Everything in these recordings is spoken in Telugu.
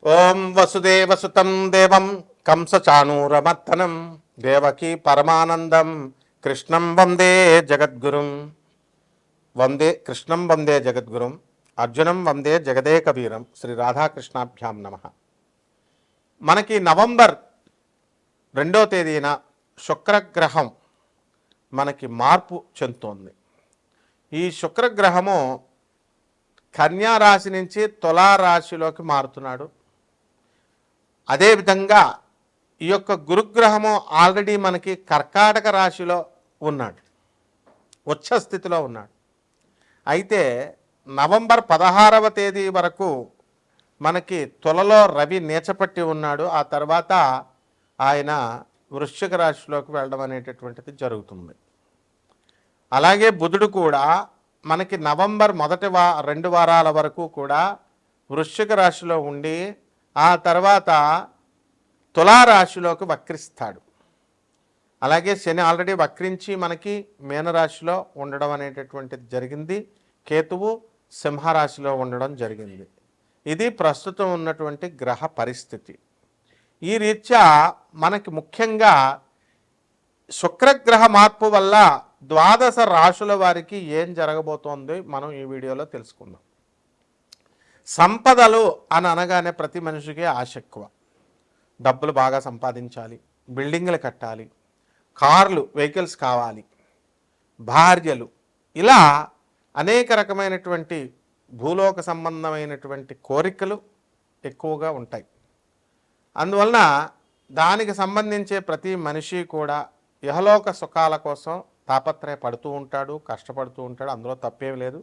ఓం వసుదేవసుతం దేవం కంసచాణూరమర్దనం దేవకీ పరమానందం కృష్ణం వందే జగద్గురుం. వందే జగద్గురుం అర్జునం వందే జగదేకవీరం. శ్రీ రాధాకృష్ణాభ్యాం నమ. మనకి నవంబర్ 2వ తేదీన శుక్రగ్రహం మనకి మార్పు చెందుతోంది. ఈ శుక్రగ్రహము కన్యారాశి నుంచి తులారాశిలోకి మారుతున్నాడు. అదేవిధంగా ఈ యొక్క గురుగ్రహము ఆల్రెడీ మనకి కర్కాటక రాశిలో ఉన్నాడు, ఉచ్చ స్థితిలో ఉన్నాడు. అయితే నవంబర్ 16వ తేదీ వరకు మనకి తులలో రవి నీచపట్టి ఉన్నాడు. ఆ తర్వాత ఆయన వృశ్చిక రాశిలోకి వెళ్ళడం అనేటటువంటిది జరుగుతుంది. అలాగే బుధుడు కూడా మనకి నవంబర్ మొదటి 2 వారాల వరకు కూడా వృశ్చిక రాశిలో ఉండి ఆ తర్వాత తులారాశిలోకి వక్రిస్తాడు. అలాగే శని ఆల్రెడీ వక్రించి మనకి మీనరాశిలో ఉండడం అనేటటువంటిది జరిగింది. కేతువు సింహరాశిలో ఉండడం జరిగింది. ఇది ప్రస్తుతం ఉన్నటువంటి గ్రహ పరిస్థితి. ఈ రీత్యా మనకి ముఖ్యంగా శుక్రగ్రహ మార్పు వల్ల ద్వాదశ రాశుల వారికి ఏం జరగబోతోంది మనం ఈ వీడియోలో తెలుసుకుందాం. సంపదలు అని అనగానే ప్రతి మనిషికి ఆశ ఎక్కువ. డబ్బులు బాగా సంపాదించాలి, బిల్డింగ్లు కట్టాలి, కార్లు వెహికల్స్ కావాలి, భార్యలు, ఇలా అనేక రకమైనటువంటి భూలోక సంబంధమైనటువంటి కోరికలు ఎక్కువగా ఉంటాయి. అందువలన దానికి సంబంధించే ప్రతి మనిషి కూడా ఇహలోక సుఖాల కోసం తాపత్రయపడుతూ ఉంటాడు, కష్టపడుతూ ఉంటాడు. అందులో తప్పేం లేదు.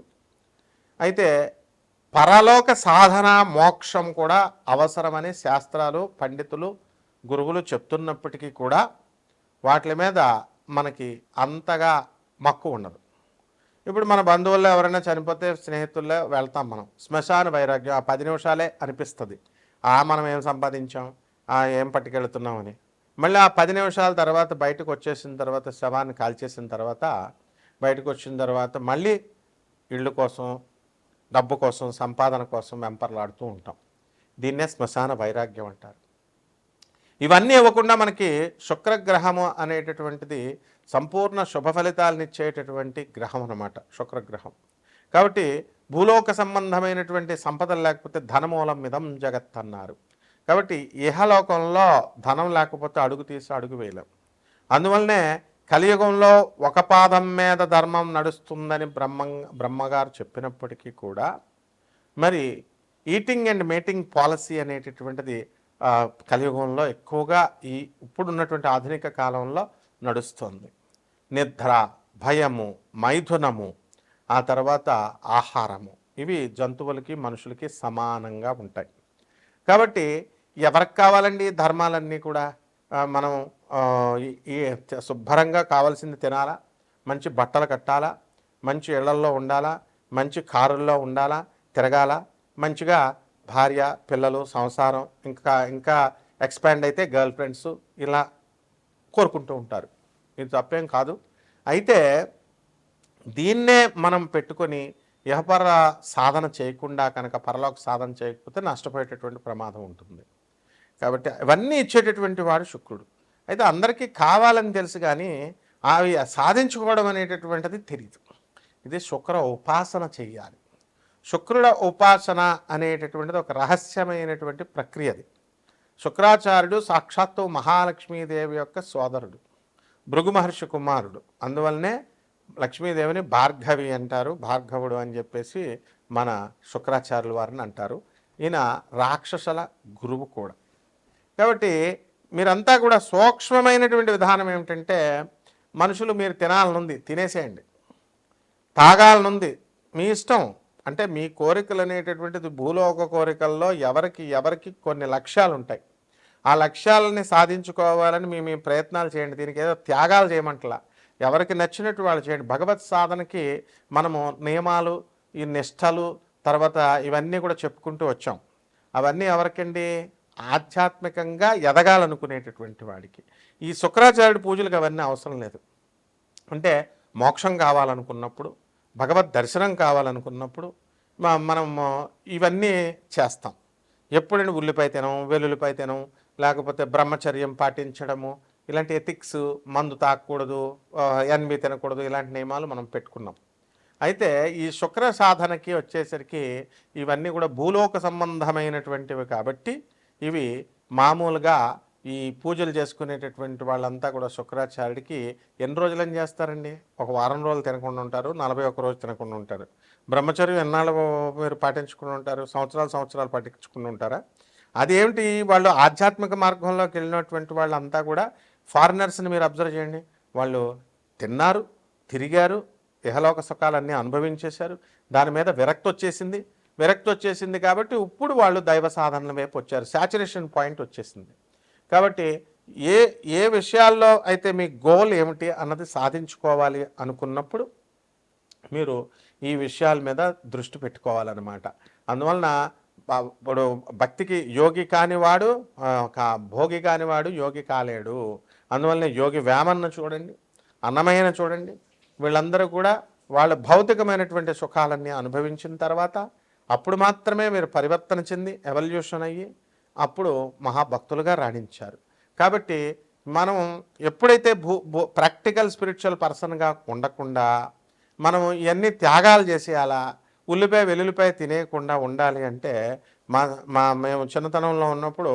అయితే పరలోక సాధన మోక్షం కూడా అవసరమని శాస్త్రాలు, పండితులు, గురువులు చెప్తున్నప్పటికీ కూడా వాటి మీద మనకి అంతగా మక్కువ ఉండదు. ఇప్పుడు మన బంధువుల్లో ఎవరైనా చనిపోతే స్నేహితుల్లో వెళ్తాం మనం. శ్మశాన వైరాగ్యం ఆ 10 నిమిషాలే అనిపిస్తుంది. మనం ఏం సంపాదించాం, ఏం పట్టుకెళ్తున్నామని. మళ్ళీ ఆ 10 నిమిషాల తర్వాత బయటకు వచ్చేసిన తర్వాత, శవాన్ని కాల్చేసిన తర్వాత బయటకు వచ్చిన తర్వాత మళ్ళీ ఇళ్ళు కోసం, డబ్బు కోసం, సంపాదన కోసం వెంపర్లాడుతూ ఉంటాం. దీన్నే శ్మశాన వైరాగ్యం అంటారు. ఇవన్నీ ఇవ్వకుండా మనకి శుక్రగ్రహము అనేటటువంటిది సంపూర్ణ శుభ ఫలితాలను ఇచ్చేటటువంటి గ్రహం అన్నమాట శుక్రగ్రహం. కాబట్టి భూలోక సంబంధమైనటువంటి సంపదలు లేకపోతే ధనమూలం మిదం జగత్ అన్నారు. కాబట్టి ఇహలోకంలో ధనం లేకపోతే అడుగు తీసి అడుగు వేయలేం. అందువల్లనే కలియుగంలో ఒక పాదం మీద ధర్మం నడుస్తుందని బ్రహ్మగారు చెప్పినప్పటికీ కూడా మరి ఈటింగ్ అండ్ మేటింగ్ పాలసీ అనేటటువంటిది కలియుగంలో ఎక్కువగా ఇప్పుడున్నటువంటి ఆధునిక కాలంలో నడుస్తుంది. నిద్ర, భయము, మైథునము, ఆ తర్వాత ఆహారము, ఇవి జంతువులకి మనుషులకి సమానంగా ఉంటాయి. కాబట్టి ఎవరికి కావాలండి ధర్మాలన్నీ కూడా? మనం ఈ శుభ్రంగా కావాల్సింది తినాలా, మంచి బట్టలు కట్టాలా, మంచి ఇళ్లల్లో ఉండాలా, మంచి కారుల్లో ఉండాలా, తిరగాల, మంచిగా భార్య, పిల్లలు, సంసారం, ఇంకా ఎక్స్పాండ్ అయితే గర్ల్ ఫ్రెండ్స్, ఇలా కోరుకుంటూ ఉంటారు. ఇది తప్పేం కాదు. అయితే దీన్నే మనం పెట్టుకొని ఇహపర సాధన చేయకుండా కనుక పరలోక సాధన చేయకపోతే నష్టపోయేటటువంటి ప్రమాదం ఉంటుంది. కాబట్టి ఇవన్నీ ఇచ్చేటటువంటి వాడు శుక్రుడు. అయితే అందరికీ కావాలని తెలుసు కానీ అవి సాధించుకోవడం అనేటటువంటిది తెలియదు. ఇది శుక్ర ఉపాసన చెయ్యాలి. శుక్రుడ ఉపాసన అనేటటువంటిది ఒక రహస్యమైనటువంటి ప్రక్రియది. శుక్రాచార్యుడు సాక్షాత్తు మహాలక్ష్మీదేవి యొక్క సోదరుడు, భృగు మహర్షి కుమారుడు. అందువల్లనే లక్ష్మీదేవిని భార్గవి అంటారు, భార్గవుడు అని చెప్పేసి మన శుక్రాచార్యుల వారిని అంటారు. ఈయన రాక్షసుల గురువు కూడా. కాబట్టి మీరంతా కూడా సూక్ష్మమైనటువంటి విధానం ఏమిటంటే, మనుషులు మీరు తినాలనుంది తినేసేయండి, తాగాలనుంది మీ ఇష్టం. అంటే మీ కోరికలు అనేటటువంటిది భూలోక కోరికల్లో ఎవరికి కొన్ని లక్ష్యాలు ఉంటాయి. ఆ లక్ష్యాలని సాధించుకోవాలని మీ ప్రయత్నాలు చేయండి. దీనికి ఏదో త్యాగాలు చేయమంటలా, ఎవరికి నచ్చినట్టు వాళ్ళు చేయండి. భగవత్ సాధనకి మనము నియమాలు, ఈ నిష్టలు, తర్వాత ఇవన్నీ కూడా చెప్పుకుంటూ వచ్చాం. అవన్నీ ఎవరికండి? ఆధ్యాత్మికంగా ఎదగాలనుకునేటటువంటి వాడికి. ఈ శుక్రాచార్యుడి పూజలకు అవన్నీ అవసరం లేదు. అంటే మోక్షం కావాలనుకున్నప్పుడు, భగవద్ దర్శనం కావాలనుకున్నప్పుడు మనం ఇవన్నీ చేస్తాం. ఎప్పుడైనా ఉల్లిపాయ తినం, వెల్లుల్లిపాయ తినం, లేకపోతే బ్రహ్మచర్యం పాటించడము, ఇలాంటి ఎథిక్స్, మందు తాగకూడదు, ఎన్వి తినకూడదు, ఇలాంటి నియమాలు మనం పెట్టుకున్నాం. అయితే ఈ శుక్ర సాధనకి వచ్చేసరికి ఇవన్నీ కూడా భూలోక సంబంధమైనటువంటివి కాబట్టి ఇవి మామూలుగా ఈ పూజలు చేసుకునేటటువంటి వాళ్ళంతా కూడా శుక్రాచార్యుడికి ఎన్ని రోజులని చేస్తారండి? ఒక వారం రోజులు తినకుండా ఉంటారు, 41 రోజు తినకుండా ఉంటారు. బ్రహ్మచర్యం ఎన్నాళ్ళు మీరు పాటించుకుని ఉంటారు? సంవత్సరాలు పాటించుకుని ఉంటారా? అదేమిటి, వాళ్ళు ఆధ్యాత్మిక మార్గంలోకి వెళ్ళినటువంటి వాళ్ళంతా కూడా ఫారినర్స్ని మీరు అబ్జర్వ్ చేయండి. వాళ్ళు తిన్నారు, తిరిగారు, ఇహలోక సుఖాలన్నీ అనుభవించేశారు. దాని మీద విరక్తి వచ్చేసింది కాబట్టి ఇప్పుడు వాళ్ళు దైవ సాధనల వైపు వచ్చారు. శాచురేషన్ పాయింట్ వచ్చేసింది. కాబట్టి ఏ ఏ విషయాల్లో అయితే మీ గోల్ ఏమిటి అన్నది సాధించుకోవాలి అనుకున్నప్పుడు మీరు ఈ విషయాల మీద దృష్టి పెట్టుకోవాలన్నమాట. అందువలన ఇప్పుడు భక్తికి యోగి కానివాడు భోగి కానివాడు యోగి కాలేడు. అందువల్లనే యోగి వేమన్న చూడండి, అన్నమయ్యను చూడండి, వీళ్ళందరూ కూడా వాళ్ళ భౌతికమైనటువంటి సుఖాలన్నీ అనుభవించిన తర్వాత అప్పుడు మాత్రమే మీరు పరివర్తన చెంది ఎవల్యూషన్ అయ్యి అప్పుడు మహాభక్తులుగా రాణించారు. కాబట్టి మనం ఎప్పుడైతే ప్రాక్టికల్ స్పిరిచువల్ పర్సన్గా ఉండకుండా మనం ఇవన్నీ త్యాగాలు చేసేయాలా, ఉల్లిపాయ వెల్లుల్లిపాయ తినేయకుండా ఉండాలి అంటే మేము చిన్నతనంలో ఉన్నప్పుడు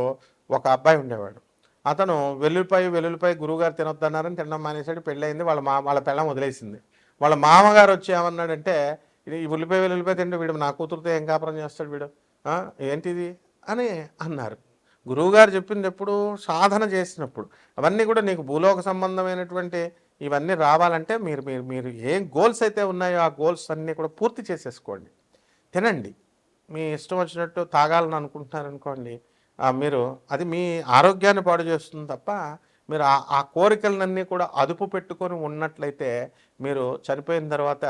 ఒక అబ్బాయి ఉండేవాడు. అతను వెల్లుల్లిపాయ గురువుగారు తినొద్దన్నారని తినడం మానేశాడు. పెళ్ళయింది, వాళ్ళ పెళ్ళం వదిలేసింది. వాళ్ళ మామగారు వచ్చి ఏమన్నాడంటే, ఈ వెల్లుల్లిపాయ తింటే వీడు నా కూతురుతో ఏం కాపురం చేస్తాడు వీడు, ఏంటిది అని అన్నారు. గురువుగారు చెప్పింది ఎప్పుడు? సాధన చేసినప్పుడు. అవన్నీ కూడా నీకు భూలోక సంబంధమైనటువంటి ఇవన్నీ రావాలంటే మీరు మీరు మీరు ఏం గోల్స్ అయితే ఉన్నాయో ఆ గోల్స్ అన్నీ కూడా పూర్తి చేసేసుకోండి. తినండి, మీ ఇష్టం వచ్చినట్టు తాగాలని అనుకుంటున్నారనుకోండి, మీరు అది మీ ఆరోగ్యాన్ని పాడు చేస్తుంది తప్ప మీరు ఆ కోరికలన్నీ కూడా అదుపు పెట్టుకొని ఉన్నట్లయితే మీరు చనిపోయిన తర్వాత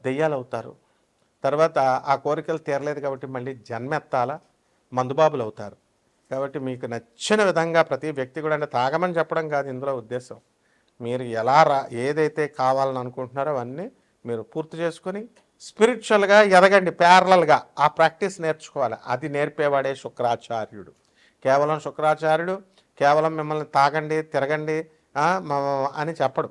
దెయ్యాలు అవుతారు. తర్వాత ఆ కోరికలు తీరలేదు కాబట్టి మళ్ళీ జన్మెత్తాల మందుబాబులు అవుతారు. కాబట్టి మీకు నచ్చిన విధంగా ప్రతి వ్యక్తి కూడా, అంటే తాగమని చెప్పడం కాదు ఇందులో ఉద్దేశం, మీరు ఏదైతే కావాలని అనుకుంటున్నారో అవన్నీ మీరు పూర్తి చేసుకొని స్పిరిచువల్గా ఎదగండి. ప్యారలల్గా ఆ ప్రాక్టీస్ నేర్చుకోవాలి. అది నేర్పేవాడే శుక్రాచార్యుడు. కేవలం శుక్రాచార్యుడు కేవలం మిమ్మల్ని తాగండి, తిరగండి అని చెప్పడు.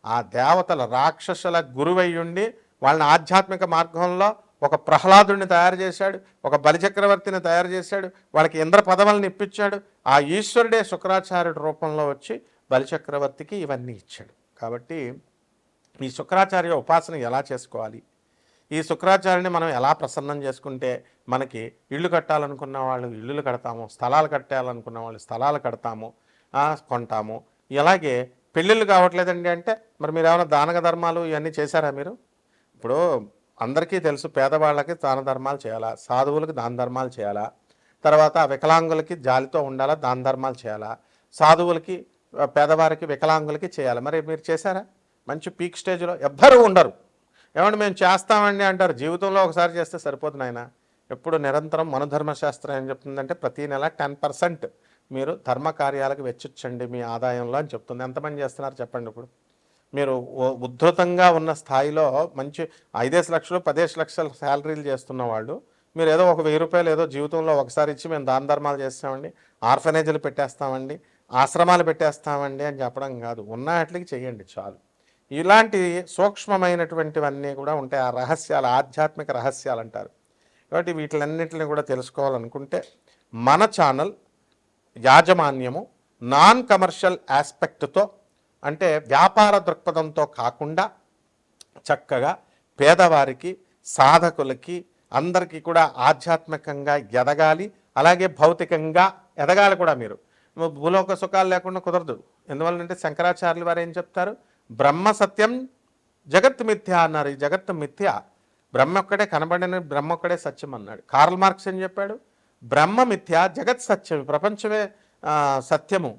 ఆ దేవతల రాక్షసుల గురువయ్యుండి వాళ్ళని ఆధ్యాత్మిక మార్గంలో ఒక ప్రహ్లాదుడిని తయారు చేశాడు, ఒక బలిచక్రవర్తిని తయారు చేశాడు, వాళ్ళకి ఇంద్ర పదవులను ఇప్పించాడు. ఆ ఈశ్వరుడే శుక్రాచార్యుడి రూపంలో వచ్చి బలిచక్రవర్తికి ఇవన్నీ ఇచ్చాడు. కాబట్టి ఈ శుక్రాచార్య ఉపాసన ఎలా చేసుకోవాలి, ఈ శుక్రాచార్యుని మనం ఎలా ప్రసన్నం చేసుకుంటే మనకి ఇళ్ళు కట్టాలనుకున్న వాళ్ళు ఇళ్ళు కడతాము, స్థలాలు కట్టాలనుకున్న వాళ్ళు స్థలాలు కడతాము, కొంటాము. ఇలాగే పెళ్ళిళ్ళు కావట్లేదండి అంటే మరి మీరు ఏమైనా దాన ధర్మాలు ఇవన్నీ చేశారా మీరు? ఇప్పుడు అందరికీ తెలుసు, పేదవాళ్ళకి దాన ధర్మాలు చేయాలా, సాధువులకి దాన ధర్మాలు చేయాలా, తర్వాత వికలాంగులకి జాలితో ఉండాలా, దాన ధర్మాలు చేయాలా, సాధువులకి పేదవారికి వికలాంగులకి చేయాలి. మరి మీరు చేశారా? మంచి పీక్ స్టేజ్లో ఎవ్వరూ ఉండరు. ఏమంటే మేము చేస్తామండి అంటారు. జీవితంలో ఒకసారి చేస్తే సరిపోతుంది ఆయన. ఎప్పుడు నిరంతరం మనధర్మశాస్త్రం ఏం చెప్తుందంటే ప్రతి నెల 10% మీరు ధర్మ కార్యాలకు వెచ్చించండి మీ ఆదాయంలో అని చెప్తుంది. ఎంతమంది చేస్తున్నారు చెప్పండి? ఇప్పుడు మీరు ఉద్ధృతంగా ఉన్న స్థాయిలో మంచి 5 లక్షలు 10 లక్షల శాలరీలు చేస్తున్న వాళ్ళు మీరు ఏదో ఒక 1000 రూపాయలు ఏదో జీవితంలో ఒకసారి ఇచ్చి మేము దాన ధర్మాలు చేస్తామండి, ఆర్ఫనేజీలు పెట్టేస్తామండి, ఆశ్రమాలు పెట్టేస్తామండి అని చెప్పడం కాదు. ఉన్న వాటికి చేయండి చాలు. ఇలాంటి సూక్ష్మమైనటువంటివన్నీ కూడా ఉంటాయి. ఆ రహస్యాలు, ఆధ్యాత్మిక రహస్యాలు అంటారు. కాబట్టి వీటిలన్నింటినీ కూడా తెలుసుకోవాలనుకుంటే మన ఛానల్ యాజమాన్యము నాన్ కమర్షియల్ ఆస్పెక్ట్తో, అంటే వ్యాపార దృక్పథంతో కాకుండా చక్కగా పేదవారికి, సాధకులకి అందరికీ కూడా ఆధ్యాత్మికంగా ఎదగాలి, అలాగే భౌతికంగా ఎదగాలి కూడా. మీరు భూలోక సుఖాలు లేకుండా కుదరదు. ఎందువల్లంటే శంకరాచార్యులు వారు ఏం చెప్తారు? బ్రహ్మ సత్యం జగత్ మిథ్య అన్నారు. ఈ జగత్తు మిథ్య, బ్రహ్మ ఒక్కడే కనబడిన బ్రహ్మ ఒక్కడే సత్యం అన్నాడు. కార్ల్ మార్క్స్ ఏం చెప్పాడు? బ్రహ్మ మిథ్య జగత్ సత్యం, ప్రపంచమే సత్యము,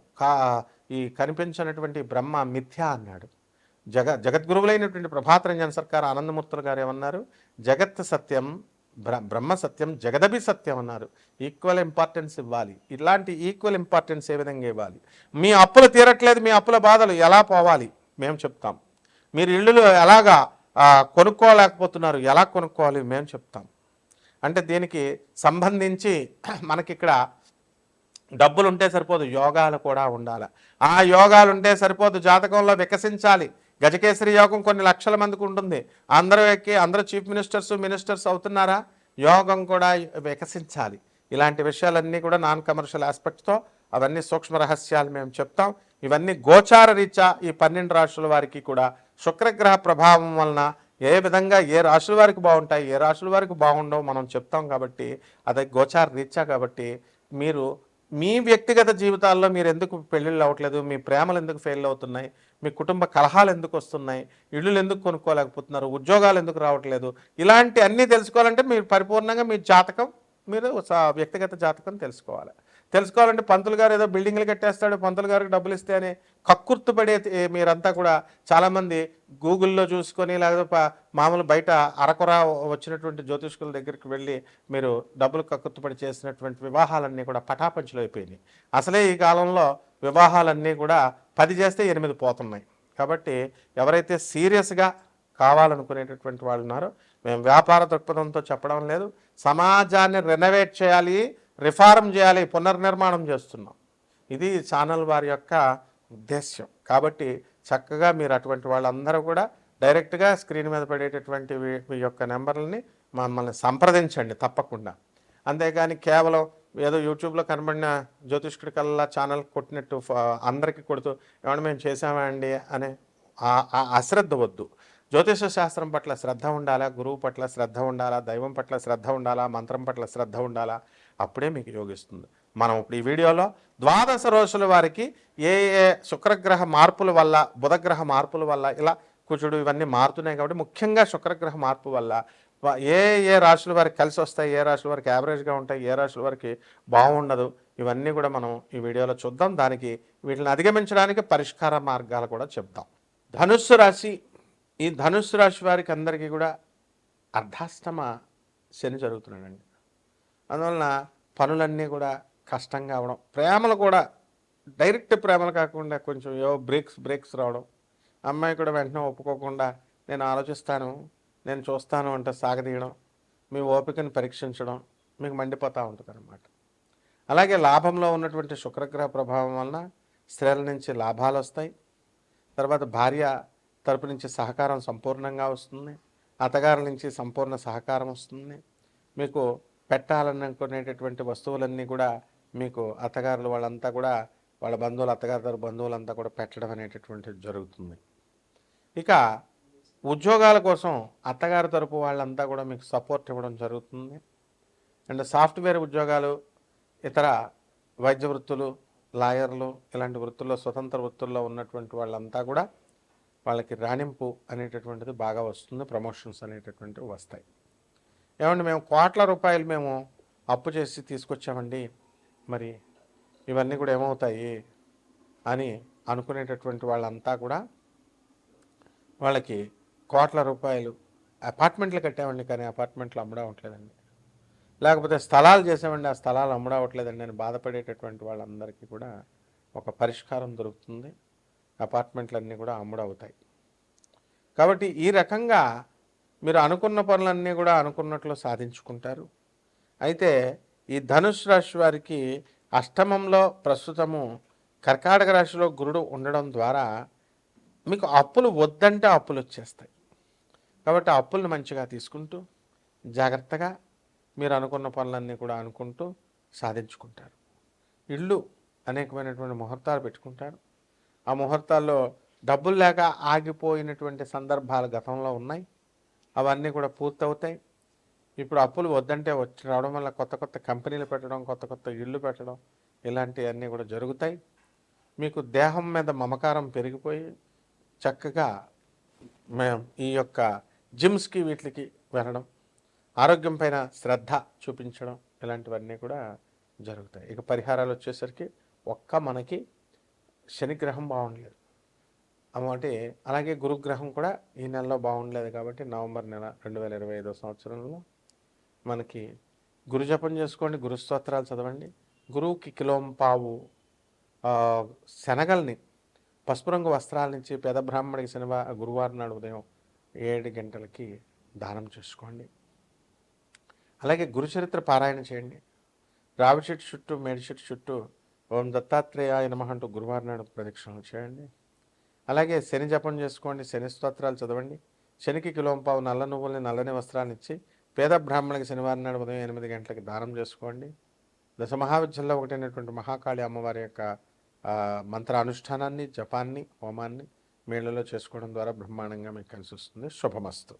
ఈ కనిపించినటువంటి బ్రహ్మ మిథ్య అన్నాడు. జగద్గురువులైనటువంటి ప్రభాతరంజన్ సర్కార్ ఆనందమూర్తులు గారు ఏమన్నారు? జగత్ సత్యం, బ్రహ్మ సత్యం, జగదభి సత్యం అన్నారు. ఈక్వల్ ఇంపార్టెన్స్ ఇవ్వాలి. ఇలాంటి ఈక్వల్ ఇంపార్టెన్స్ ఏ విధంగా ఇవ్వాలి? మీ అప్పులు తీరట్లేదు, మీ అప్పుల బాధలు ఎలా పోవాలి మేము చెప్తాం. మీరు ఇళ్ళు ఎలాగా కొనుక్కోలేకపోతున్నారు, ఎలా కొనుక్కోవాలి మేము చెప్తాం. అంటే దీనికి సంబంధించి మనకిక్కడ డబ్బులు ఉంటే సరిపోదు, యోగాలు కూడా ఉండాలి. ఆ యోగాలు ఉంటే సరిపోదు, జాతకంలో వికసించాలి. గజకేసరి యోగం కొన్ని లక్షల మందికి ఉంటుంది. అందరూ చీఫ్ మినిస్టర్స్ అవుతున్నారా? యోగం కూడా వికసించాలి. ఇలాంటి విషయాలన్నీ కూడా నాన్ కమర్షియల్ ఆస్పెక్ట్స్తో అవన్నీ సూక్ష్మ రహస్యాలు మేము చెప్తాం. ఇవన్నీ గోచార రీత్యా ఈ 12 రాశుల వారికి కూడా శుక్రగ్రహ ప్రభావం వలన ఏ విధంగా ఏ రాశుల వారికి బాగుంటాయి, ఏ రాశుల వారికి బాగుండవు మనం చెప్తాం. కాబట్టి అది గోచార రీత్యా. కాబట్టి మీరు మీ వ్యక్తిగత జీవితాల్లో మీరు ఎందుకు పెళ్ళిళ్ళు అవ్వట్లేదు, మీ ప్రేమలు ఎందుకు ఫెయిల్ అవుతున్నాయి, మీ కుటుంబ కలహాలు ఎందుకు వస్తున్నాయి, ఇళ్ళు ఎందుకు కొనుక్కోలేకపోతున్నారు, ఉద్యోగాలు ఎందుకు రావట్లేదు, ఇలాంటి అన్నీ తెలుసుకోవాలంటే మీరు పరిపూర్ణంగా మీ జాతకం, మీరు వ్యక్తిగత జాతకం తెలుసుకోవాలంటే పంతులు గారు ఏదో బిల్డింగ్లు కట్టేస్తాడు, పంతులు గారికి డబ్బులు ఇస్తే అని కక్కుర్తుపడే మీరంతా కూడా చాలామంది గూగుల్లో చూసుకొని లేకపోతే మామూలు బయట అరకొర వచ్చినటువంటి జ్యోతిష్కుల దగ్గరికి వెళ్ళి మీరు డబ్బులు కక్కుర్తుపడి చేసినటువంటి వివాహాలన్నీ కూడా పటాపంచులు అయిపోయినాయి. అసలే ఈ కాలంలో వివాహాలన్నీ కూడా 10 చేస్తే 8 పోతున్నాయి. కాబట్టి ఎవరైతే సీరియస్గా కావాలనుకునేటటువంటి వాళ్ళు ఉన్నారో, మేము వ్యాపార దృక్పథంతో చెప్పడం లేదు, సమాజాన్ని రెనోవేట్ చేయాలి, రిఫార్మ్ చేయాలి, పునర్నిర్మాణం చేస్తున్నాం. ఇది ఛానల్ వారి యొక్క ఉద్దేశ్యం. కాబట్టి చక్కగా మీరు అటువంటి వాళ్ళందరూ కూడా డైరెక్ట్గా స్క్రీన్ మీద పడేటటువంటి మీ యొక్క నెంబర్లని మమ్మల్ని సంప్రదించండి తప్పకుండా. అంతేగాని కేవలం ఏదో యూట్యూబ్లో కనబడిన జ్యోతిష్కుడి కల్లా ఛానల్ కొట్టినట్టు అందరికీ కొడుతూ ఏమన్నా మేము చేసామా అండి అనే అశ్రద్ధ వద్దు. జ్యోతిష శాస్త్రం పట్ల శ్రద్ధ ఉండాలా, గురువు పట్ల శ్రద్ధ ఉండాలా, దైవం పట్ల శ్రద్ధ ఉండాలా, మంత్రం పట్ల శ్రద్ధ ఉండాలా, అప్పుడే మీకు యోగిస్తుంది. మనం ఇప్పుడు ఈ వీడియోలో 12 రాశుల వారికి ఏ శుక్రగ్రహ మార్పుల వల్ల, బుధగ్రహ మార్పుల వల్ల, ఇలా కుజుడు ఇవన్నీ మారుతున్నాయి కాబట్టి ముఖ్యంగా శుక్రగ్రహ మార్పు వల్ల ఏ ఏ రాశుల వారికి కలిసి వస్తాయి, ఏ రాశుల వారికి యావరేజ్గా ఉంటాయి, ఏ రాశుల వారికి బాగుండదు, ఇవన్నీ కూడా మనం ఈ వీడియోలో చూద్దాం. దానికి వీటిని అధిగమించడానికి పరిష్కార మార్గాలు కూడా చెప్తాం. ధనుస్సు రాశి, ఈ ధనుస్సు రాశి వారికి అందరికీ కూడా అర్ధాష్టమ శని జరుగుతున్నాడండి. అందువలన పనులన్నీ కూడా కష్టంగా అవడం, ప్రేమలు కూడా డైరెక్ట్ ప్రేమలు కాకుండా కొంచెం బ్రేక్స్ రావడం, అమ్మాయి కూడా వెంటనే ఒప్పుకోకుండా నేను ఆలోచిస్తాను, నేను చూస్తాను అంటే సాగదీయడం, మీ ఓపికను పరీక్షించడం మీకు మండిపోతూ ఉంటుంది అన్నమాట. అలాగే లాభంలో ఉన్నటువంటి శుక్రగ్రహ ప్రభావం వలన స్త్రీల నుంచి లాభాలు వస్తాయి. తర్వాత భార్య తరపు నుంచి సహకారం సంపూర్ణంగా వస్తుంది, అత్తగారి నుంచి సంపూర్ణ సహకారం వస్తుంది. మీకు పెట్టాలనుకునేటటువంటి వస్తువులన్నీ కూడా మీకు అత్తగారులు వాళ్ళంతా కూడా వాళ్ళ బంధువులు, అత్తగారి బంధువులంతా కూడా పెట్టడం అనేటటువంటిది జరుగుతుంది. ఇక ఉద్యోగాల కోసం అత్తగారి తరపు వాళ్ళంతా కూడా మీకు సపోర్ట్ ఇవ్వడం జరుగుతుంది. అండ్ సాఫ్ట్వేర్ ఉద్యోగాలు, ఇతర వైద్య వృత్తులు, లాయర్లు, ఇలాంటి వృత్తుల్లో స్వతంత్ర వృత్తుల్లో ఉన్నటువంటి వాళ్ళంతా కూడా వాళ్ళకి రాణింపు అనేటటువంటిది బాగా వస్తుంది, ప్రమోషన్స్ అనేటటువంటివి వస్తాయి. ఏమంటే మేము కోట్ల రూపాయలు మేము అప్పు చేసి తీసుకొచ్చామండి, మరి ఇవన్నీ కూడా ఏమవుతాయి అని అనుకునేటటువంటి వాళ్ళంతా కూడా వాళ్ళకి కోట్ల రూపాయలు అపార్ట్మెంట్లు కట్టామండి కానీ అపార్ట్మెంట్లు అమ్మడవట్లేదండి, లేకపోతే స్థలాలు చేసామండి ఆ స్థలాలు అమ్మడవట్లేదండి అని బాధపడేటటువంటి వాళ్ళందరికీ కూడా ఒక పరిష్కారం దొరుకుతుంది. అపార్ట్మెంట్లన్నీ కూడా అమ్ముడవుతాయి. కాబట్టి ఈ రకంగా మీరు అనుకున్న పనులన్నీ కూడా అనుకున్నట్లు సాధించుకుంటారు. అయితే ఈ ధనుష్ రాశి వారికి అష్టమంలో ప్రస్తుతము కర్కాటక రాశిలో గురుడు ఉండడం ద్వారా మీకు అప్పులు వద్దంటే అప్పులు వచ్చేస్తాయి. కాబట్టి అప్పులను మంచిగా తీసుకుంటూ జాగ్రత్తగా మీరు అనుకున్న పనులన్నీ కూడా అనుకుంటూ సాధించుకుంటారు. ఇళ్ళు అనేకమైనటువంటి ముహూర్తాలు పెట్టుకుంటారు. ఆ ముహూర్తాల్లో డబ్బులు లేక ఆగిపోయినటువంటి సందర్భాలు గతంలో ఉన్నాయి, అవన్నీ కూడా పూర్తవుతాయి. ఇప్పుడు అప్పులు వద్దంటే వచ్చి రావడం వల్ల కొత్త కొత్త కంపెనీలు పెట్టడం, కొత్త కొత్త ఇళ్ళు పెట్టడం, ఇలాంటివన్నీ కూడా జరుగుతాయి. మీకు దేహం మీద మమకారం పెరిగిపోయి చక్కగా మేము ఈ యొక్క జిమ్స్కి వీటికి వెళ్ళడం, ఆరోగ్యం పైన శ్రద్ధ చూపించడం, ఇలాంటివన్నీ కూడా జరుగుతాయి. ఇక పరిహారాలు వచ్చేసరికి మనకి శనిగ్రహం బాగుండలేదు అంటే, అలాగే గురుగ్రహం కూడా ఈ నెలలో బాగుండలేదు. కాబట్టి నవంబర్ నెల 2025 సంవత్సరంలో మనకి గురు జపం చేసుకోండి, గురు స్తోత్రాలు చదవండి. గురువుకి కిలోంపావు శనగల్ని పసుపు రంగు వస్త్రాల నుంచి పేద బ్రాహ్మడికి గురువారం నాడు ఉదయం 7 గంటలకి దానం చేసుకోండి. అలాగే గురుచరిత్ర పారాయణ చేయండి. రావి చెట్టు చుట్టూ, మేడి చెట్టు చుట్టూ ఓం దత్తాత్రేయాయ నమః అంటూ గురువారం నాడు ప్రదక్షిణలు చేయండి. అలాగే శని జపం చేసుకోండి, శని స్తోత్రాలు చదవండి. శనికి కిలోంపావు నల్ల నువ్వుల్ని, నల్లని వస్త్రాన్ని ఇచ్చి పేద బ్రాహ్మణులకి శనివారం నాడు ఉదయం 8 గంటలకి దానం చేసుకోండి. దశ మహావిద్యల్లో ఒకటైనటువంటి మహాకాళి అమ్మవారి యొక్క మంత్ర అనుష్ఠానాన్ని, జపాన్ని, హోమాన్ని మేళలో చేసుకోవడం ద్వారా బ్రహ్మాండంగా మీకు కలిసి వస్తుంది. శుభమస్తు.